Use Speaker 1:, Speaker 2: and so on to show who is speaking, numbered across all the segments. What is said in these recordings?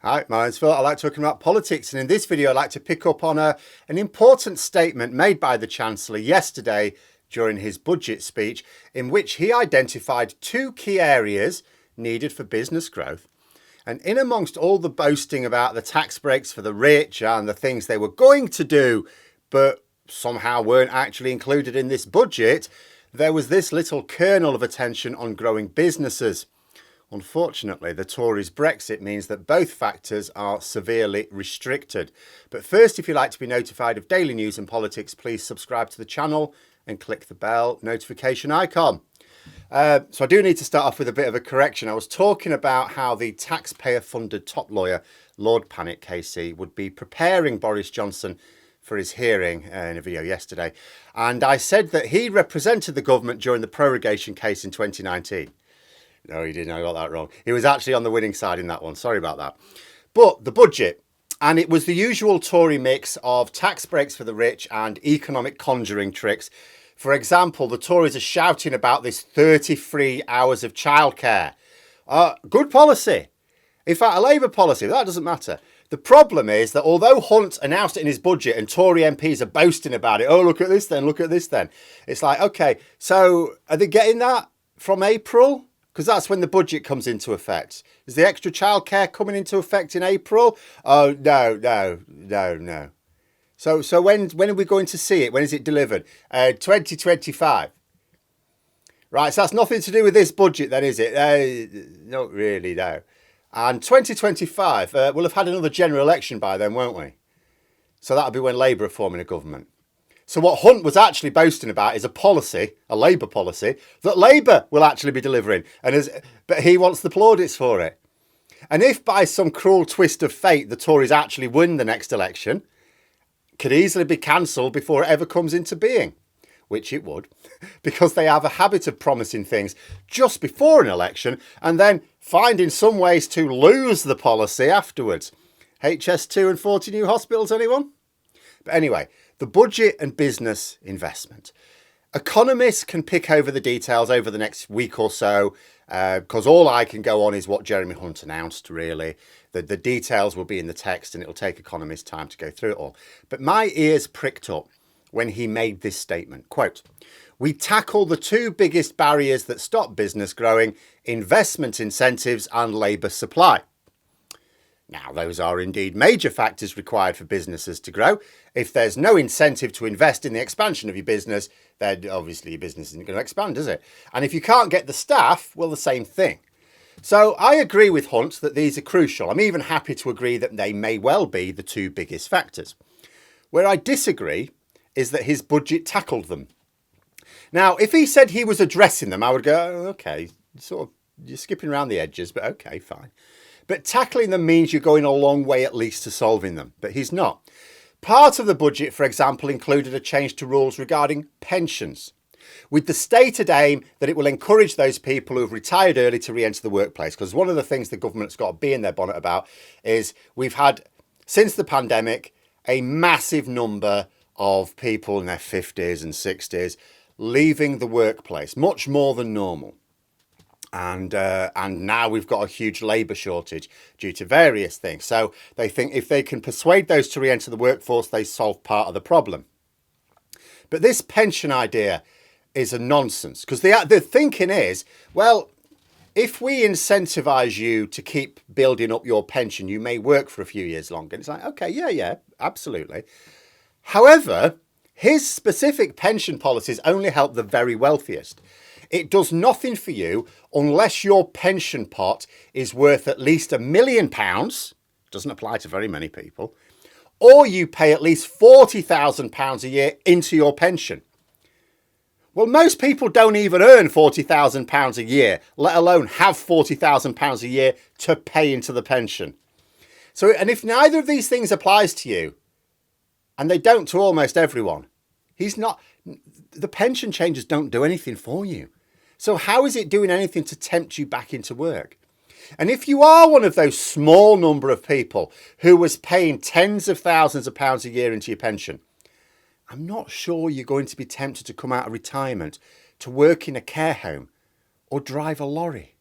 Speaker 1: Hi, my name's Phil. I like talking about politics, and in this video I'd like to pick up on an important statement made by the Chancellor yesterday during his budget speech, in which he identified two key areas needed for business growth. And in amongst all the boasting about the tax breaks for the rich and the things they were going to do, but somehow weren't actually included in this budget, there was this little kernel of attention on growing businesses. Unfortunately, the Tories' Brexit means that both factors are severely restricted. But first, if you'd like to be notified of daily news and politics, please subscribe to the channel and click the bell notification icon. So I do need to start off with a bit of a correction. I was talking about how the taxpayer-funded top lawyer, Lord Panic KC, would be preparing Boris Johnson for his hearing in a video yesterday. And I said that he represented the government during the prorogation case in 2019. No, he didn't. I got that wrong. He was actually on the winning side in that one. Sorry about that. But the budget, and it was the usual Tory mix of tax breaks for the rich and economic conjuring tricks. For example, the Tories are shouting about this 33 hours of childcare. Good policy. In fact, a Labour policy. That doesn't matter. The problem is that although Hunt announced it in his budget and Tory MPs are boasting about it, oh, look at this then, look at this then. It's like, okay, so are they getting that from April? Because that's when the budget comes into effect. Is the extra childcare coming into effect in April? Oh, no. So when are we going to see it? When is it delivered? 2025. Right, so that's nothing to do with this budget then, is it? Not really, no. And 2025, we'll have had another general election by then, won't we? So that'll be when Labour are forming a government. So what Hunt was actually boasting about is a policy, a Labour policy, that Labour will actually be delivering. But he wants the plaudits for it. And if by some cruel twist of fate the Tories actually win the next election, it could easily be cancelled before it ever comes into being, which it would, because they have a habit of promising things just before an election and then finding some ways to lose the policy afterwards. HS2 and 40 new hospitals, anyone? But anyway, the budget and business investment. Economists can pick over the details over the next week or so, because all I can go on is what Jeremy Hunt announced, really. The details will be in the text and it'll take economists time to go through it all. But my ears pricked up when he made this statement, quote, "We tackle the two biggest barriers that stop business growing, investment incentives and labour supply." Now, those are indeed major factors required for businesses to grow. If there's no incentive to invest in the expansion of your business, then obviously your business isn't going to expand, is it? And if you can't get the staff, well, the same thing. So I agree with Hunt that these are crucial. I'm even happy to agree that they may well be the two biggest factors. Where I disagree is that his budget tackled them. Now, if he said he was addressing them, I would go, oh, okay, you're skipping around the edges, but okay, fine. But tackling them means you're going a long way at least to solving them. But he's not. Part of the budget, for example, included a change to rules regarding pensions, with the stated aim that it will encourage those people who have retired early to re-enter the workplace. Because one of the things the government's got to be in their bonnet about is we've had, since the pandemic, a massive number of people in their 50s and 60s leaving the workplace, much more than normal. And now we've got a huge labour shortage due to various things. So they think if they can persuade those to re-enter the workforce, they solve part of the problem. But this pension idea is a nonsense, because the thinking is, well, if we incentivise you to keep building up your pension, you may work for a few years longer. And it's like, okay, yeah, absolutely. However, his specific pension policies only help the very wealthiest. It does nothing for you unless your pension pot is worth at least £1 million. Doesn't apply to very many people. Or you pay at least £40,000 a year into your pension. Well, most people don't even earn £40,000 a year, let alone have £40,000 a year to pay into the pension. So, and if neither of these things applies to you, and they don't to almost everyone, the pension changes don't do anything for you. So how is it doing anything to tempt you back into work? And if you are one of those small number of people who was paying tens of thousands of pounds a year into your pension, I'm not sure you're going to be tempted to come out of retirement to work in a care home or drive a lorry.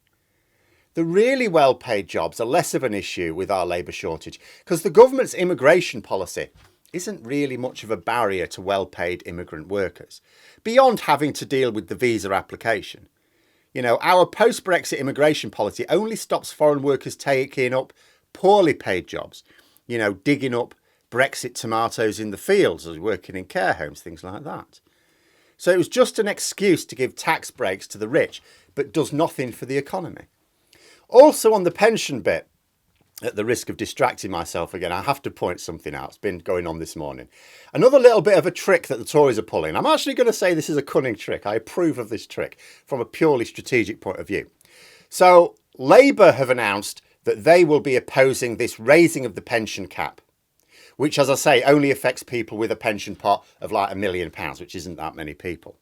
Speaker 1: The really well-paid jobs are less of an issue with our labour shortage because the government's immigration policy isn't really much of a barrier to well-paid immigrant workers, beyond having to deal with the visa application. You know, our post-Brexit immigration policy only stops foreign workers taking up poorly paid jobs, you know, digging up Brexit tomatoes in the fields or working in care homes, things like that. So it was just an excuse to give tax breaks to the rich, but does nothing for the economy. Also on the pension bit, at the risk of distracting myself again, I have to point something out. It's been going on this morning. Another little bit of a trick that the Tories are pulling. I'm actually going to say this is a cunning trick. I approve of this trick from a purely strategic point of view. So Labour have announced that they will be opposing this raising of the pension cap, which, as I say, only affects people with a pension pot of like £1 million, which isn't that many people.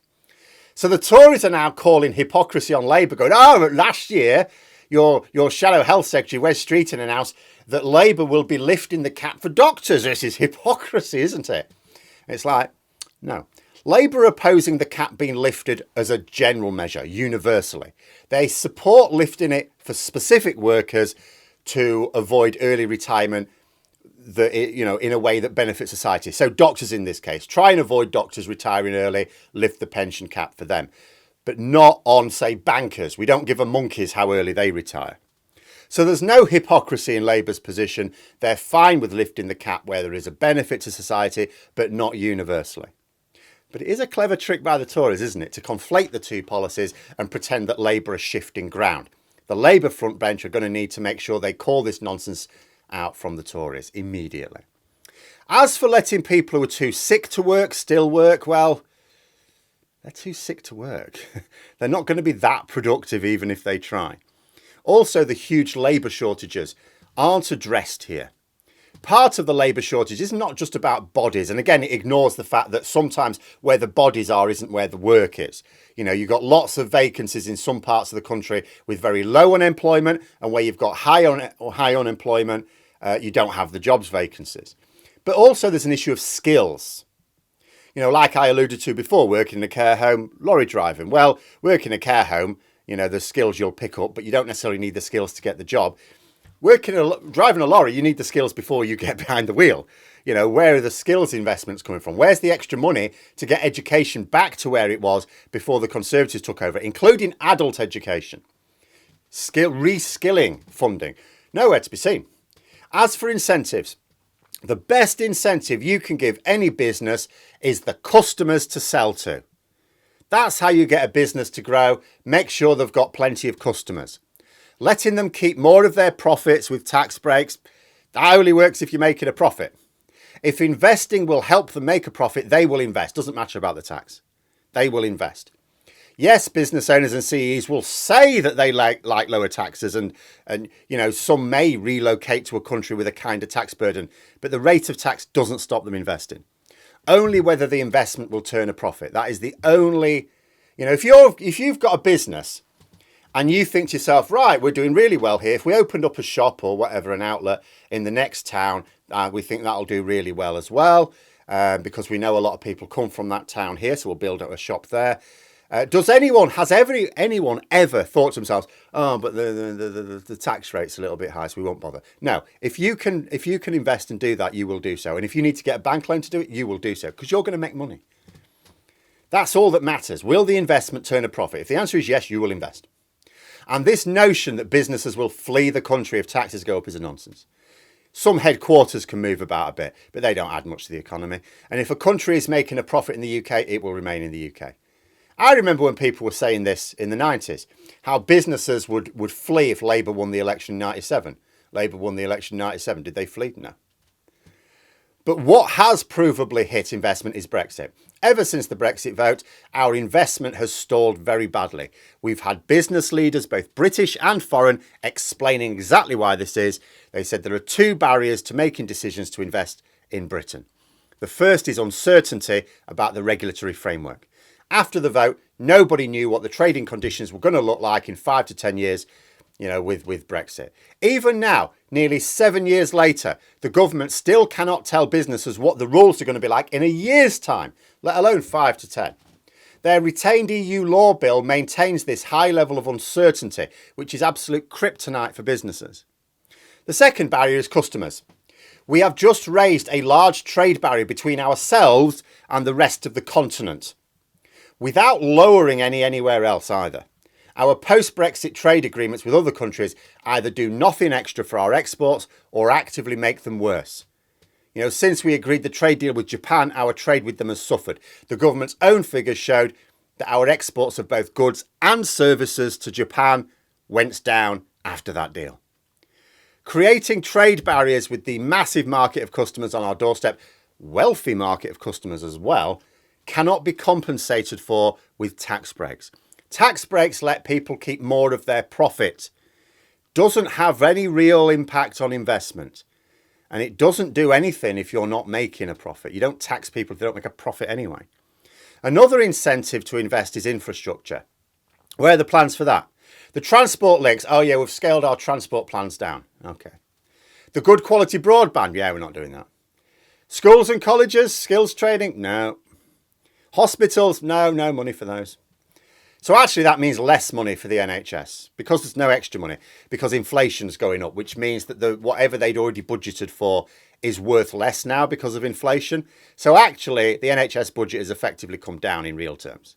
Speaker 1: So the Tories are now calling hypocrisy on Labour, going, oh, last year your Shadow Health Secretary, Wes Streeton, announced that Labour will be lifting the cap for doctors. This is hypocrisy, isn't it? It's like, no. Labour are opposing the cap being lifted as a general measure, universally. They support lifting it for specific workers to avoid early retirement, in a way that benefits society. So doctors in this case, try and avoid doctors retiring early, lift the pension cap for them. But not on, say, bankers. We don't give a monkeys how early they retire. So there's no hypocrisy in Labour's position. They're fine with lifting the cap where there is a benefit to society, but not universally. But it is a clever trick by the Tories, isn't it, to conflate the two policies and pretend that Labour are shifting ground. The Labour front bench are going to need to make sure they call this nonsense out from the Tories immediately. As for letting people who are too sick to work still work, well, they're too sick to work. They're not going to be that productive even if they try. Also, the huge labour shortages aren't addressed here. Part of the labour shortage is not just about bodies. And again, it ignores the fact that sometimes where the bodies are isn't where the work is. You know, you've got lots of vacancies in some parts of the country with very low unemployment, and where you've got high unemployment, you don't have the jobs vacancies. But also there's an issue of skills. You know, like I alluded to before, working in a care home, lorry driving. Well, working in a care home, you know, there's skills you'll pick up, but you don't necessarily need the skills to get the job. Driving a lorry, you need the skills before you get behind the wheel. You know, where are the skills investments coming from? Where's the extra money to get education back to where it was before the Conservatives took over, including adult education? Reskilling funding. Nowhere to be seen. As for incentives, the best incentive you can give any business is the customers to sell to. That's how you get a business to grow. Make sure they've got plenty of customers. Letting them keep more of their profits with tax breaks, that only works if you're making a profit. If investing will help them make a profit, they will invest. Doesn't matter about the tax. They will invest. Yes, business owners and CEOs will say that they like lower taxes and you know, some may relocate to a country with a kinder tax burden, but the rate of tax doesn't stop them investing. Only whether the investment will turn a profit. That is the only, you know, if you've got a business and you think to yourself, right, we're doing really well here. If we opened up a shop or whatever, an outlet in the next town, we think that'll do really well as well, because we know a lot of people come from that town here, so we'll build up a shop there. Has anyone ever thought to themselves, oh, but the tax rate's a little bit high, so we won't bother? No, if you can invest and do that, you will do so. And if you need to get a bank loan to do it, you will do so, because you're going to make money. That's all that matters. Will the investment turn a profit? If the answer is yes, you will invest. And this notion that businesses will flee the country if taxes go up is a nonsense. Some headquarters can move about a bit, but they don't add much to the economy. And if a country is making a profit in the UK, it will remain in the UK. I remember when people were saying this in the 90s, how businesses would flee if Labour won the election in 97. Labour won the election in 97. Did they flee? No. But what has provably hit investment is Brexit. Ever since the Brexit vote, our investment has stalled very badly. We've had business leaders, both British and foreign, explaining exactly why this is. They said there are two barriers to making decisions to invest in Britain. The first is uncertainty about the regulatory framework. After the vote, nobody knew what the trading conditions were going to look like in 5 to 10 years, you know, with Brexit. Even now, nearly 7 years later, the government still cannot tell businesses what the rules are going to be like in a year's time, let alone 5 to 10. Their retained EU law bill maintains this high level of uncertainty, which is absolute kryptonite for businesses. The second barrier is customers. We have just raised a large trade barrier between ourselves and the rest of the continent, without lowering anywhere else either. Our post-Brexit trade agreements with other countries either do nothing extra for our exports or actively make them worse. Since we agreed the trade deal with Japan, our trade with them has suffered. The government's own figures showed that our exports of both goods and services to Japan went down after that deal. Creating trade barriers with the massive market of customers on our doorstep, wealthy market of customers as well, cannot be compensated for with tax breaks. Tax breaks let people keep more of their profit. Doesn't have any real impact on investment. And it doesn't do anything if you're not making a profit. You don't tax people if they don't make a profit anyway. Another incentive to invest is infrastructure. Where are the plans for that? The transport links. Oh yeah, we've scaled our transport plans down. Okay. The good quality broadband. Yeah, we're not doing that. Schools and colleges, skills training. No. Hospitals. No money for those. So actually that means less money for the NHS because there's no extra money, because inflation's going up, which means that whatever they'd already budgeted for is worth less now because of inflation. So actually the NHS budget has effectively come down in real terms.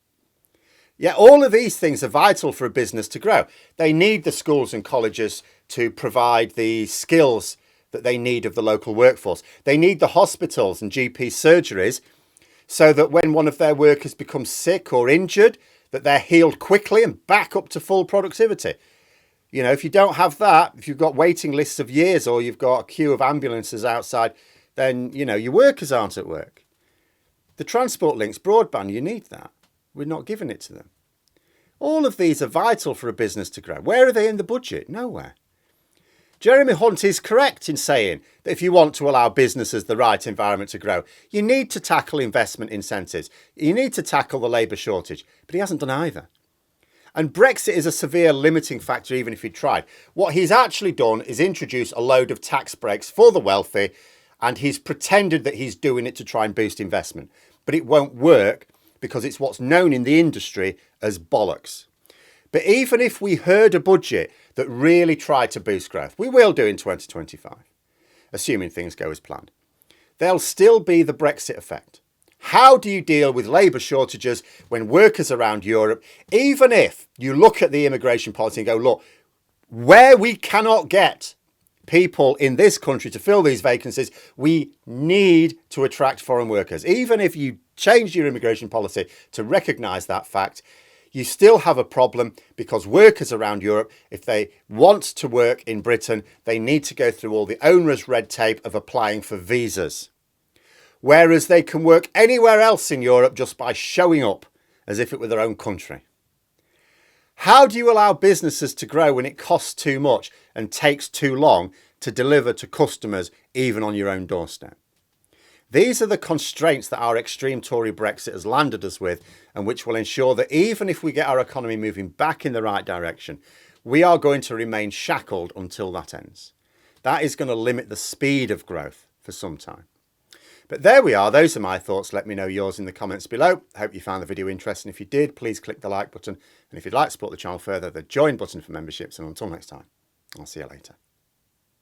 Speaker 1: Yet all of these things are vital for a business to grow. They need the schools and colleges to provide the skills that they need of the local workforce. They need the hospitals and GP surgeries so that when one of their workers becomes sick or injured, that they're healed quickly and back up to full productivity. If you don't have that, if you've got waiting lists of years or you've got a queue of ambulances outside, then, your workers aren't at work. The transport links, broadband, you need that. We're not giving it to them. All of these are vital for a business to grow. Where are they in the budget? Nowhere. Jeremy Hunt is correct in saying that if you want to allow businesses the right environment to grow, you need to tackle investment incentives. You need to tackle the labour shortage, but he hasn't done either. And Brexit is a severe limiting factor even if he tried. What he's actually done is introduce a load of tax breaks for the wealthy, and he's pretended that he's doing it to try and boost investment. But it won't work because it's what's known in the industry as bollocks. But even if we heard a budget that really tried to boost growth, we will do in 2025, assuming things go as planned, there'll still be the Brexit effect. How do you deal with labour shortages when workers around Europe, even if you look at the immigration policy and go, look, where we cannot get people in this country to fill these vacancies, we need to attract foreign workers. Even if you change your immigration policy to recognise that fact, you still have a problem because workers around Europe, if they want to work in Britain, they need to go through all the onerous red tape of applying for visas. Whereas they can work anywhere else in Europe just by showing up as if it were their own country. How do you allow businesses to grow when it costs too much and takes too long to deliver to customers even on your own doorstep? These are the constraints that our extreme Tory Brexit has landed us with, and which will ensure that even if we get our economy moving back in the right direction, we are going to remain shackled until that ends. That is going to limit the speed of growth for some time. But there we are. Those are my thoughts. Let me know yours in the comments below. I hope you found the video interesting. If you did, please click the like button. And if you'd like to support the channel further, the join button for memberships. And until next time, I'll see you later.